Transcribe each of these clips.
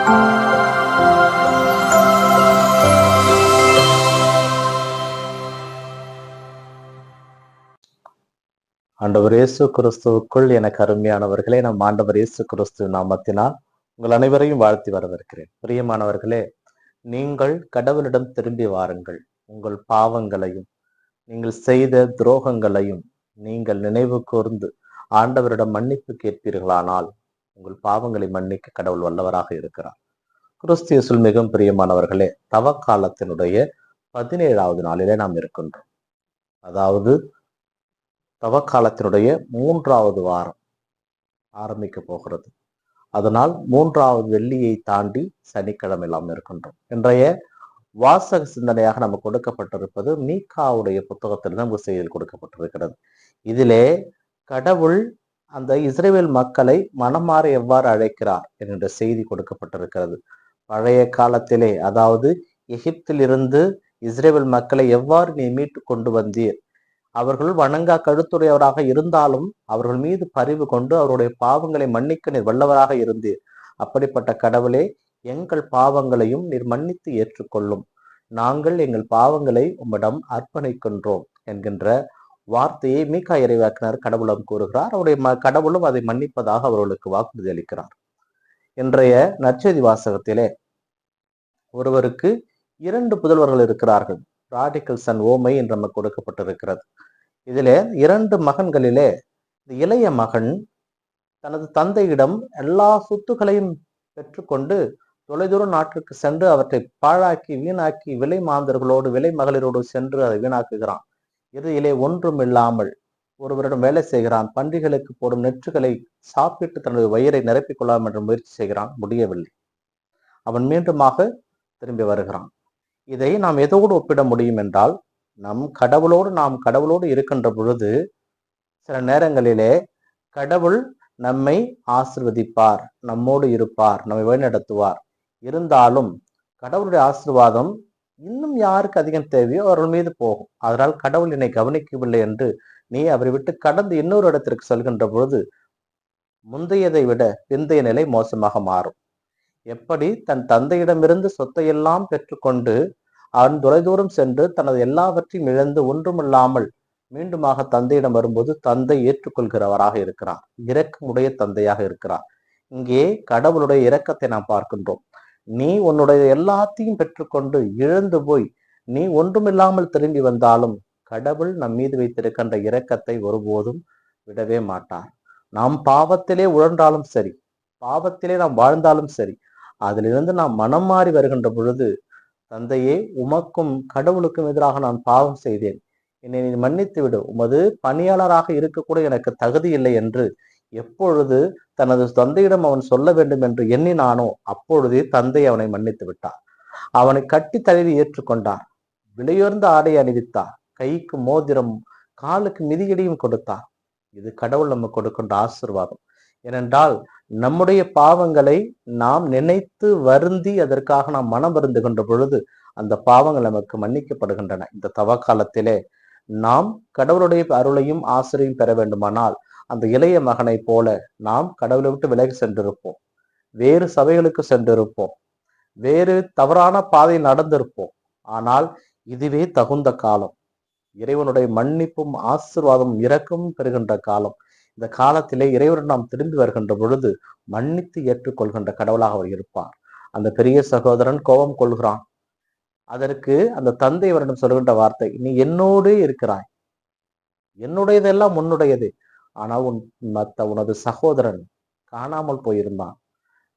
ஆண்டவர் இயேசு கிறிஸ்துவுக்குள் எனக்கு அருமையானவர்களே, நம் ஆண்டவர் இயேசு கிறிஸ்து நாமத்தினால் உங்கள் அனைவரையும் வாழ்த்தி வரவேற்கிறேன். பிரியமானவர்களே, நீங்கள் கடவுளிடம் திரும்பி வாருங்கள். உங்கள் பாவங்களையும் நீங்கள் செய்த துரோகங்களையும் நீங்கள் நினைவு கூர்ந்து ஆண்டவரிடம் மன்னிப்பு கேட்பீர்களானால் உங்கள் பாவங்களை மன்னிக்க கடவுள் வல்லவராக இருக்கிறார். கிறிஸ்து இயேசுவில் மிகவும் பிரியமானவர்களே, தவக்காலத்தினுடைய 17வது நாளிலே நாம் இருக்கின்றோம். அதாவது தவக்காலத்தினுடைய 3வது வாரம் ஆரம்பிக்க போகிறது. அதனால் 3வது வெள்ளியை தாண்டி சனிக்கிழமை எல்லாம் இருக்கின்றோம். இன்றைய வாசக சிந்தனையாக நமக்கு கொடுக்கப்பட்டிருப்பது மீகாவுடைய புத்தகத்தில் நமக்கு செய்தியில் கொடுக்கப்பட்டிருக்கிறது. இதிலே கடவுள் அந்த இஸ்ரவேல் மக்களை மனமாற எவ்வாறு அழைக்கிறார் என்கின்ற செய்தி கொடுக்கப்பட்டிருக்கிறது. பழைய காலத்திலே, அதாவது எகிப்திலிருந்து இஸ்ரவேல் மக்களை எவ்வாறு நீ மீட்டு கொண்டு வந்தீர், அவர்கள் வணங்கா கழுத்துடையவராக இருந்தாலும் அவர்கள் மீது பரிவு கொண்டு அவருடைய பாவங்களை மன்னிக்க நீர் வல்லவராக இருந்தீர். அப்படிப்பட்ட கடவுளே, எங்கள் பாவங்களையும் நீர் மன்னித்து ஏற்றுக்கொள்ளும். நாங்கள் எங்கள் பாவங்களை உம்மிடம் அர்ப்பணிக்கின்றோம் என்கின்ற வார்த்தையை மீகா இறைவாக்கினர் கடவுளம் கூறுகிறார். அவருடைய கடவுளும் அதை மன்னிப்பதாக அவர்களுக்கு வாக்குறுதி அளிக்கிறார். இன்றைய நற்செய்தி வாசகத்திலே ஒருவருக்கு 2 புதல்வர்கள் இருக்கிறார்கள். ராடிக்கல் சன் ஓமை என்று நமக்கு கொடுக்கப்பட்டிருக்கிறது. இதிலே 2 மகன்களிலே இளைய மகன் தனது தந்தையிடம் எல்லா சொத்துக்களையும் பெற்றுக்கொண்டு தொலைதூர நாட்டிற்கு சென்று அவற்றை பாழாக்கி வீணாக்கி விலை மாந்தர்களோடு விலை மகளிரோடு சென்று அதை வீணாக்குகிறான். இறுதியிலே ஒன்றும் இல்லாமல் ஒருவரிடம் வேலை செய்கிறான். பன்றிகளுக்கு போடும் நெற்றுகளை சாப்பிட்டு தனது வயிறை நிரப்பிக் கொள்ளலாம் என்று முயற்சி செய்கிறான். முடியவில்லை. அவன் மீண்டுமாக திரும்பி வருகிறான். இதை நாம் எதோடு ஒப்பிட முடியும் என்றால், நாம் கடவுளோடு இருக்கின்ற பொழுது சில நேரங்களிலே கடவுள் நம்மை ஆசிர்வதிப்பார், நம்மோடு இருப்பார், நம்மை வழிநடத்துவார். இருந்தாலும் கடவுளுடைய ஆசீர்வாதம் இன்னும் யாருக்கு அதிகம் தேவையோ அவர்கள் மீது போகும். அதனால் கடவுள் என்னை கவனிக்கவில்லை என்று நீ அவரை விட்டு கடந்து இன்னொரு இடத்திற்கு செல்கின்ற பொழுது முந்தையதை விட பிந்தைய நிலை மோசமாக மாறும். எப்படி தன் தந்தையிடமிருந்து சொத்தையெல்லாம் பெற்றுக்கொண்டு அவன் தொலைதூரம் சென்று தனது எல்லாவற்றையும் இழந்து ஒன்றுமில்லாமல் மீண்டுமாக தந்தையிடம் வரும்போது தந்தை ஏற்றுக்கொள்கிறவராக இருக்கிறார், இரக்கமுடைய தந்தையாக இருக்கிறார். இங்கே கடவுளுடைய இரக்கத்தை நாம் பார்க்கின்றோம். நீ உன்னுடைய எல்லாத்தையும் பெற்றுக்கொண்டு இழந்து போய் நீ ஒன்றுமில்லாமல் திரும்பி வந்தாலும் கடவுள் நம் மீது வைத்திருக்கின்ற இரக்கத்தை ஒருபோதும் விடவே மாட்டார். நாம் பாவத்திலே உழன்றாலும் சரி, பாவத்திலே நாம் வாழ்ந்தாலும் சரி, அதிலிருந்து நாம் மனம் மாறி வருகின்ற பொழுது, தந்தையே, உமக்கும் கடவுளுக்கும் எதிராக நான் பாவம் செய்தேன், என்னை நீ மன்னித்து விடு, உமது பணியாளராக இருக்கக்கூட எனக்கு தகுதி இல்லை என்று எப்பொழுது தனது தந்தையிடம் அவன் சொல்ல வேண்டும் என்று எண்ணினானோ அப்பொழுதே தந்தை அவனை மன்னித்து விட்டார். அவனை கட்டி தழுவி ஏற்றுக்கொண்டார், விலையுயர்ந்த ஆடை அணிவித்தார், கைக்கு மோதிரம், காலுக்கு மிதியடியும் கொடுத்தார். இது கடவுள் நமக்கு கொடுக்கின்ற ஆசீர்வாதம். ஏனென்றால் நம்முடைய பாவங்களை நாம் நினைத்து வருந்தி அதற்காக நாம் மனம் வருந்துகின்ற பொழுது அந்த பாவங்கள் நமக்கு மன்னிக்கப்படுகின்றன. இந்த தவக்காலத்திலே நாம் கடவுளுடைய அருளையும் ஆசிரியையும் பெற வேண்டுமானால் அந்த இளைய மகனை போல நாம் கடவுளை விட்டு விலகி சென்றிருப்போம், வேறு சபைகளுக்கு சென்றிருப்போம், வேறு தவறான பாதையில் நடந்திருப்போம். ஆனால் இதுவே தகுந்த காலம், இறைவனுடைய மன்னிப்பும் ஆசீர்வாதமும் இரக்கமும் பெறுகின்ற காலம். இந்த காலத்திலே இறைவன் நாம் திரும்பி வருகின்ற பொழுது மன்னித்து ஏற்றுக்கொள்கின்ற கடவுளாக அவர் இருப்பார். அந்த பெரிய சகோதரன் கோபம் கொள்கிறான். அதற்கு அந்த தந்தை அவரிடம் சொல்கின்ற வார்த்தை, நீ என்னோடு இருக்கிறாய், என்னுடையதெல்லாம் உன்னுடையது, ஆனால் உனது சகோதரன் காணாமல் போயிருந்தான்,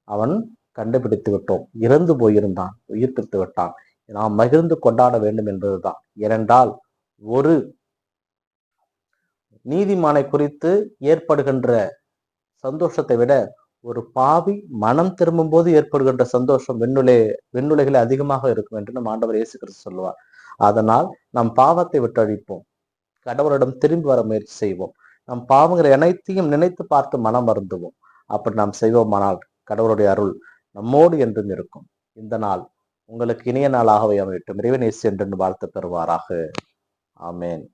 அவன் கண்டுபிடித்து விட்டோம், இறந்து போயிருந்தான், உயிர் பிரித்து விட்டான், நாம் மகிழ்ந்து கொண்டாட வேண்டும் என்பதுதான். ஏனென்றால் ஒரு நீதிமானை குறித்து ஏற்படுகின்ற சந்தோஷத்தை விட ஒரு பாவி மனம் திரும்பும் போது ஏற்படுகின்ற சந்தோஷம் வெண்ணுலைகளில் அதிகமாக இருக்கும் என்று நம் ஆண்டவர் இயேசு கிறிஸ்து சொல்லுவார். அதனால் நம் பாவத்தை விட்டழிப்போம், கடவுளிடம் திரும்பி வர முயற்சி செய்வோம், நம் பாவங்களை அனைத்தையும் நினைத்து பார்த்து மனம் வருந்துவோம். அப்படி நாம் செய்வோமானால் கடவுளுடைய அருள் நம்மோடு என்றும் இருக்கும். இந்த நாள் உங்களுக்கு இனிய நாளாகவே அமையட்டும். இறைவன் இயேசு என்று வாழ்த்து பெறுவாராக. ஆமேன்.